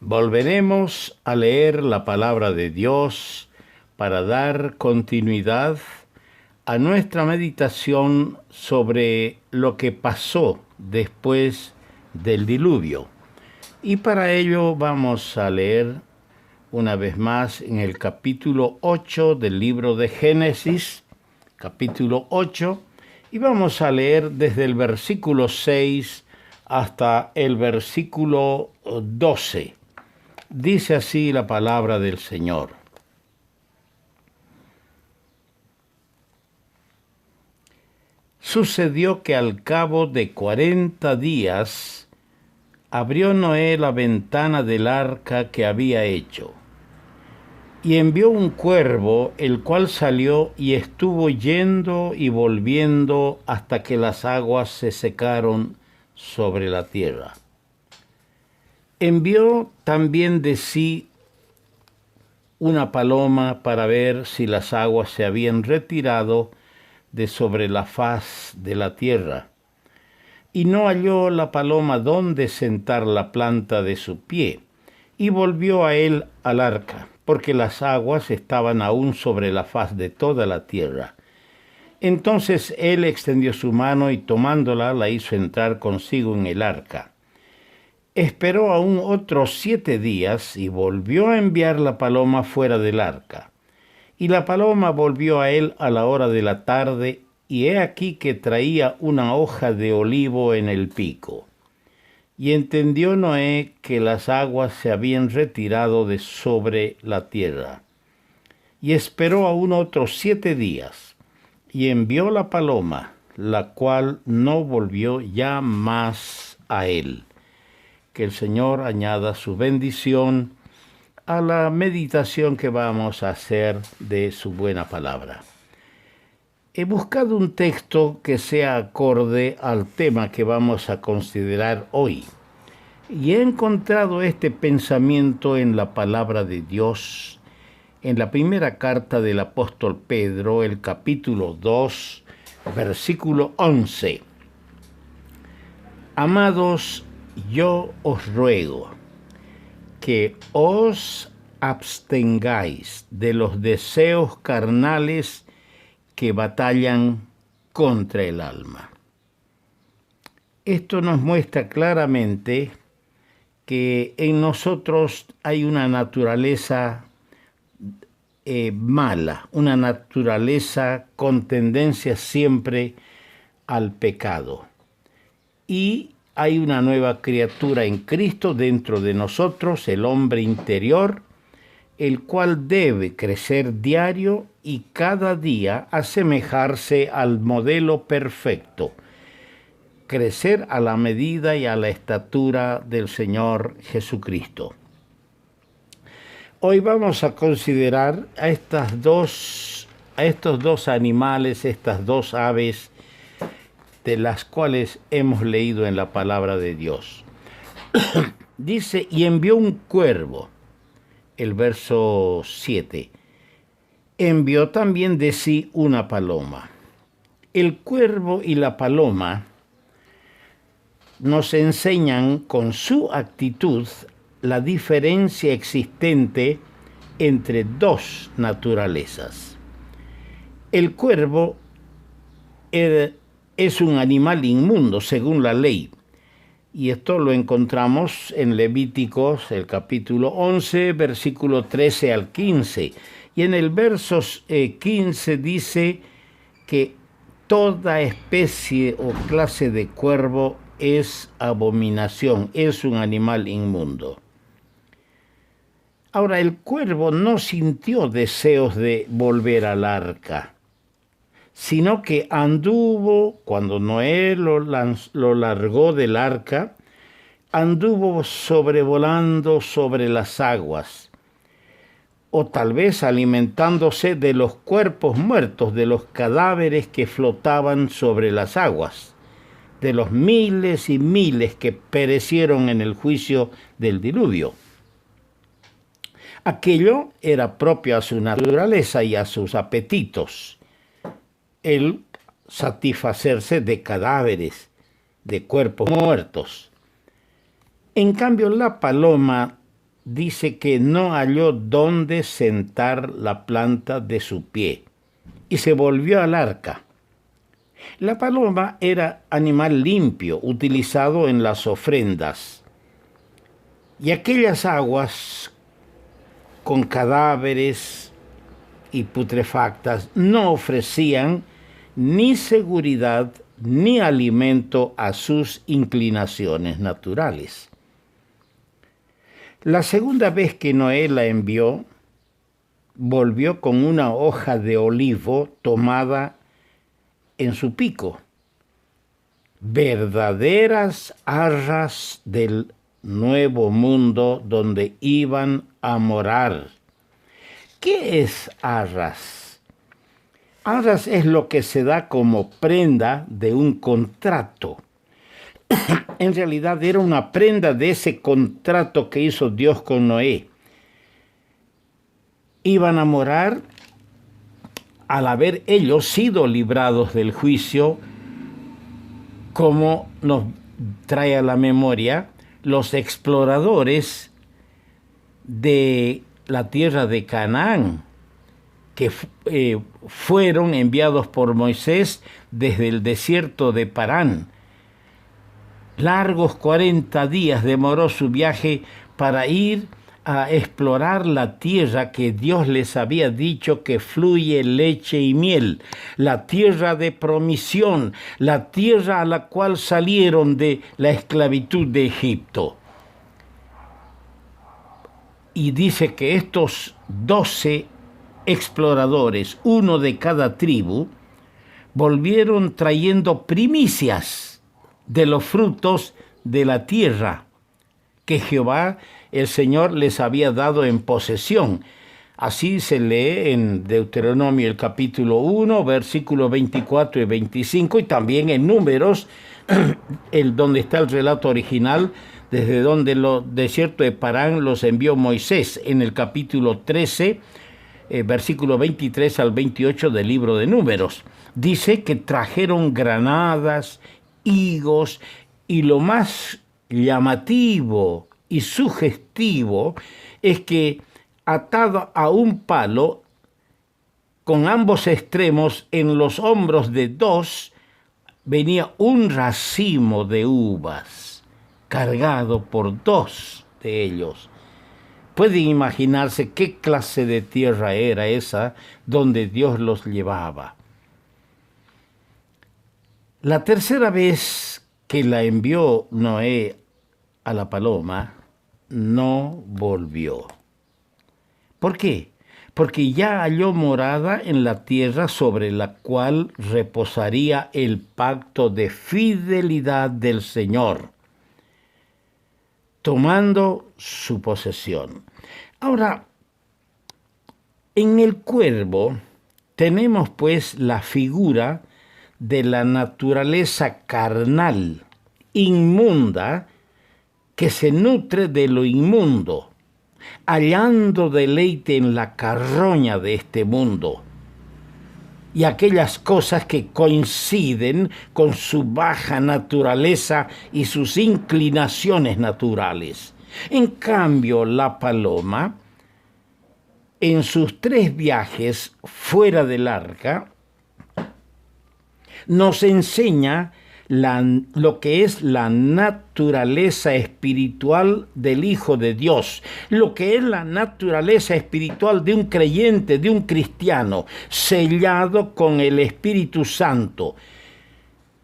Volveremos a leer la palabra de Dios para dar continuidad a nuestra meditación sobre lo que pasó después del diluvio. Y para ello vamos a leer una vez más en el capítulo 8 del libro de Génesis, capítulo 8, y vamos a leer desde el versículo 6 hasta el versículo 12. Dice así la palabra del Señor. Sucedió que al cabo de 40 días abrió Noé la ventana del arca que había hecho, y envió un cuervo, el cual salió y estuvo yendo y volviendo hasta que las aguas se secaron sobre la tierra. Envió también de sí una paloma para ver si las aguas se habían retirado de sobre la faz de la tierra. Y no halló la paloma dónde sentar la planta de su pie, y volvió a él al arca, porque las aguas estaban aún sobre la faz de toda la tierra. Entonces él extendió su mano y tomándola la hizo entrar consigo en el arca. Esperó aún otros 7 días y volvió a enviar la paloma fuera del arca. Y la paloma volvió a él a la hora de la tarde, y he aquí que traía una hoja de olivo en el pico. Y entendió Noé que las aguas se habían retirado de sobre la tierra. Y esperó aún otros 7 días, y envió la paloma, la cual no volvió ya más a él. Que el Señor añada su bendición a la meditación que vamos a hacer de su buena palabra. He buscado un texto que sea acorde al tema que vamos a considerar hoy, y he encontrado este pensamiento en la palabra de Dios, en la primera carta del apóstol Pedro, el capítulo 2, versículo 11. Amados, yo os ruego que os abstengáis de los deseos carnales que batallan contra el alma. Esto nos muestra claramente que en nosotros hay una naturaleza mala, una naturaleza con tendencia siempre al pecado. Y hay una nueva criatura en Cristo dentro de nosotros, el hombre interior, el cual debe crecer diario y cada día asemejarse al modelo perfecto, crecer a la medida y a la estatura del Señor Jesucristo. Hoy vamos a considerar a estos dos animales, estas dos aves, de las cuales hemos leído en la palabra de Dios. Dice, y envió un cuervo, el verso 7. Envió también de sí una paloma. El cuervo y la paloma nos enseñan con su actitud la diferencia existente entre dos naturalezas. El cuervo es un animal inmundo según la ley. Y esto lo encontramos en Levíticos, el capítulo 11, versículo 13 al 15. Y en el verso 15 dice que toda especie o clase de cuervo es abominación, es un animal inmundo. Ahora, el cuervo no sintió deseos de volver al arca, sino que anduvo, cuando Noé lo largó del arca, anduvo sobrevolando sobre las aguas, o tal vez alimentándose de los cuerpos muertos, de los cadáveres que flotaban sobre las aguas, de los miles y miles que perecieron en el juicio del diluvio. Aquello era propio a su naturaleza y a sus apetitos, el satisfacerse de cadáveres, de cuerpos muertos. En cambio, la paloma dice que no halló dónde sentar la planta de su pie y se volvió al arca. La paloma era animal limpio, utilizado en las ofrendas, y aquellas aguas con cadáveres y putrefactas no ofrecían ni seguridad ni alimento a sus inclinaciones naturales. La segunda vez que Noé la envió, volvió con una hoja de olivo tomada en su pico, verdaderas arras del nuevo mundo donde iban a morar. ¿Qué es arras? Arras es lo que se da como prenda de un contrato. En realidad era una prenda de ese contrato que hizo Dios con Noé. Iban a morar al haber ellos sido librados del juicio, como nos trae a la memoria los exploradores de la tierra de Canaán, que fueron enviados por Moisés desde el desierto de Parán. Largos 40 días demoró su viaje para ir a explorar la tierra que Dios les había dicho que fluye leche y miel, la tierra de promisión, la tierra a la cual salieron de la esclavitud de Egipto. Y dice que estos 12 exploradores, uno de cada tribu, volvieron trayendo primicias de los frutos de la tierra que Jehová, el Señor, les había dado en posesión. Así se lee en Deuteronomio el capítulo 1, versículos 24 y 25, y también en Números, donde está el relato original, desde donde el desierto de Parán los envió Moisés, en el capítulo 13, versículo 23 al 28 del libro de Números. Dice que trajeron granadas, higos, y lo más llamativo y sugestivo es que atado a un palo con ambos extremos en los hombros de dos venía un racimo de uvas cargado por dos de ellos. Pueden imaginarse qué clase de tierra era esa donde Dios los llevaba. La tercera vez que la envió Noé a la paloma, no volvió. ¿Por qué? Porque ya halló morada en la tierra sobre la cual reposaría el pacto de fidelidad del Señor, tomando su posesión. Ahora, en el cuervo tenemos pues la figura de la naturaleza carnal, inmunda, que se nutre de lo inmundo, hallando deleite en la carroña de este mundo y aquellas cosas que coinciden con su baja naturaleza y sus inclinaciones naturales. En cambio, la paloma, en sus 3 viajes fuera del arca, nos enseña lo que es la naturaleza espiritual del Hijo de Dios, lo que es la naturaleza espiritual de un creyente, de un cristiano, sellado con el Espíritu Santo.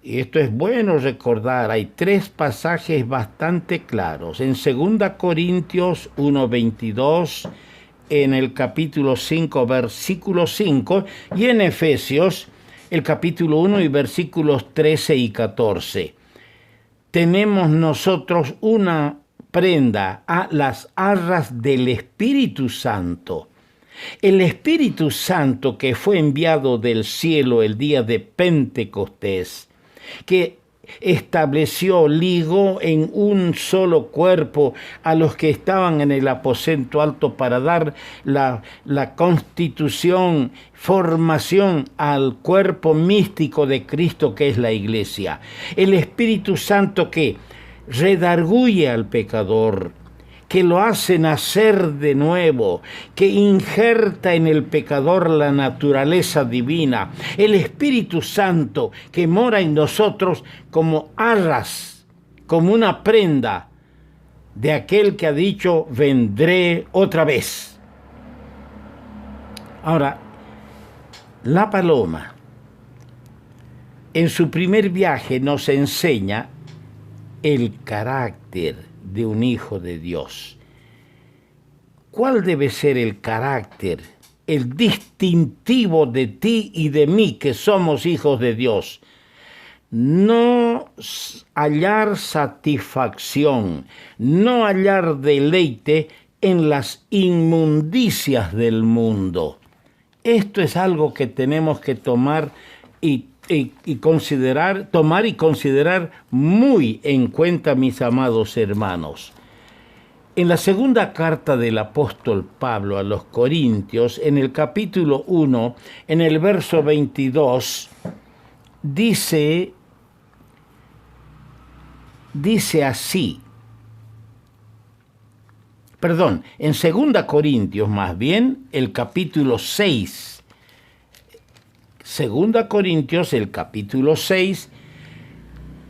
Y esto es bueno recordar, hay 3 pasajes bastante claros. En 2 Corintios 1:22, en el capítulo 5, versículo 5, y en Efesios el capítulo 1 y versículos 13 y 14. Tenemos nosotros una prenda, a las arras del Espíritu Santo. El Espíritu Santo que fue enviado del cielo el día de Pentecostés, que estableció, ligó en un solo cuerpo a los que estaban en el aposento alto para dar la constitución, formación al cuerpo místico de Cristo que es la iglesia. El Espíritu Santo que redarguye al pecador, que lo hace nacer de nuevo, que injerta en el pecador la naturaleza divina, el Espíritu Santo que mora en nosotros como arras, como una prenda de aquel que ha dicho, vendré otra vez. Ahora, la paloma en su primer viaje nos enseña el carácter de un hijo de Dios. ¿Cuál debe ser el carácter, el distintivo de ti y de mí que somos hijos de Dios? No hallar satisfacción, no hallar deleite en las inmundicias del mundo. Esto es algo que tenemos que tomar y considerar muy en cuenta, mis amados hermanos. En la segunda carta del apóstol Pablo a los Corintios, en el capítulo 1, en el verso 22, dice así. Perdón, en 2 Corintios más bien, el capítulo 6. 2 Corintios, el capítulo 6,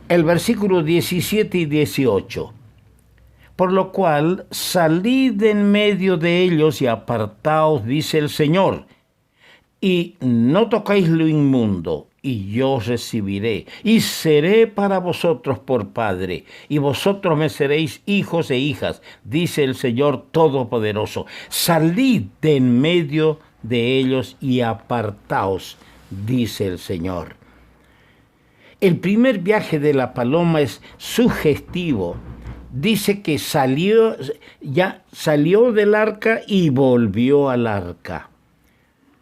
el versículo 17 y 18. Por lo cual, salid en medio de ellos y apartaos, dice el Señor, y no tocáis lo inmundo, y yo os recibiré, y seré para vosotros por Padre, y vosotros me seréis hijos e hijas, dice el Señor Todopoderoso. Salid de en medio de ellos y apartaos, dice el Señor. El primer viaje de la paloma es sugestivo. Dice que salió del arca y volvió al arca.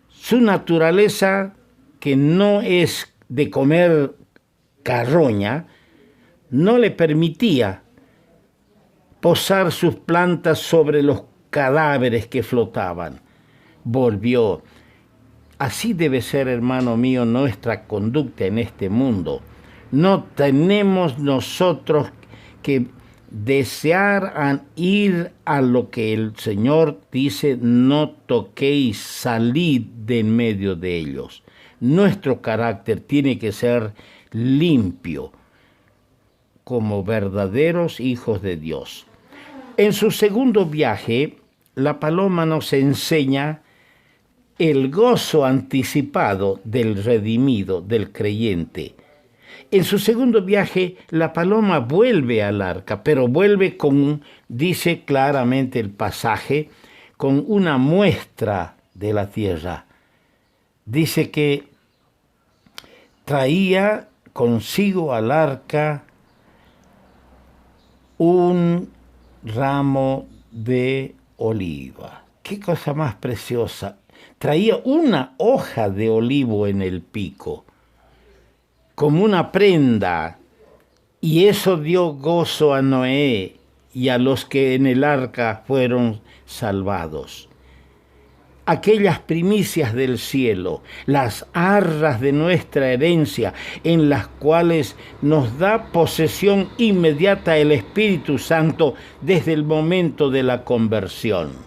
Su naturaleza, que no es de comer carroña, no le permitía posar sus plantas sobre los cadáveres que flotaban. Volvió. Así debe ser, hermano mío, nuestra conducta en este mundo. No tenemos nosotros que desear ir a lo que el Señor dice, no toquéis, salid de en medio de ellos. Nuestro carácter tiene que ser limpio, como verdaderos hijos de Dios. En su segundo viaje, la paloma nos enseña el gozo anticipado del redimido, del creyente. En su segundo viaje, la paloma vuelve al arca, pero vuelve dice claramente el pasaje, con una muestra de la tierra. Dice que traía consigo al arca un ramo de oliva. ¡Qué cosa más preciosa! Traía una hoja de olivo en el pico, como una prenda, y eso dio gozo a Noé y a los que en el arca fueron salvados. Aquellas primicias del cielo, las arras de nuestra herencia, en las cuales nos da posesión inmediata el Espíritu Santo desde el momento de la conversión.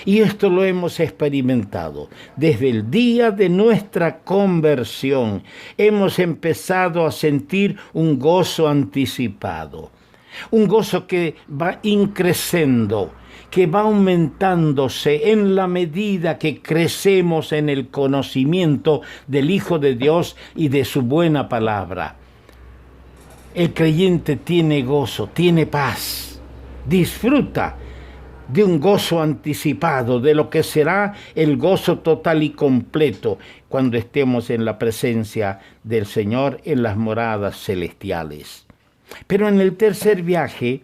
Y esto lo hemos experimentado. Desde el día de nuestra conversión hemos empezado a sentir un gozo anticipado. Un gozo que va increciendo, que va aumentándose en la medida que crecemos en el conocimiento del Hijo de Dios y de su buena palabra. El creyente tiene gozo, tiene paz, disfruta de un gozo anticipado, de lo que será el gozo total y completo cuando estemos en la presencia del Señor en las moradas celestiales. Pero en el tercer viaje,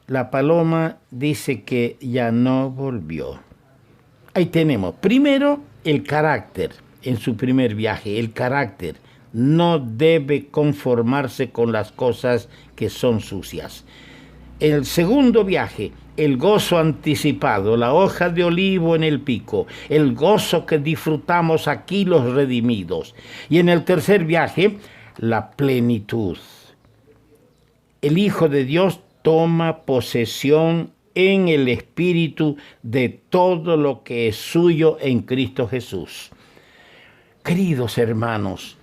la paloma dice que ya no volvió. Ahí tenemos, primero, el carácter en su primer viaje, el carácter. No debe conformarse con las cosas que son sucias. El segundo viaje, el gozo anticipado, la hoja de olivo en el pico, el gozo que disfrutamos aquí los redimidos. Y en el tercer viaje, la plenitud. El Hijo de Dios toma posesión en el Espíritu de todo lo que es suyo en Cristo Jesús. Queridos hermanos,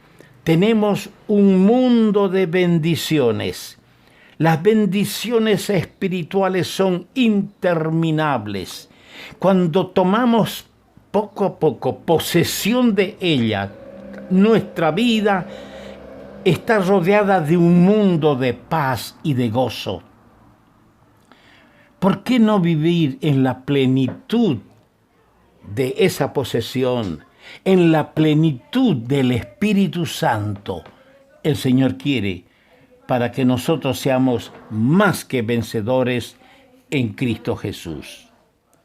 tenemos un mundo de bendiciones. Las bendiciones espirituales son interminables. Cuando tomamos poco a poco posesión de ella, nuestra vida está rodeada de un mundo de paz y de gozo. ¿Por qué no vivir en la plenitud de esa posesión, en la plenitud del Espíritu Santo? El Señor quiere para que nosotros seamos más que vencedores en Cristo Jesús.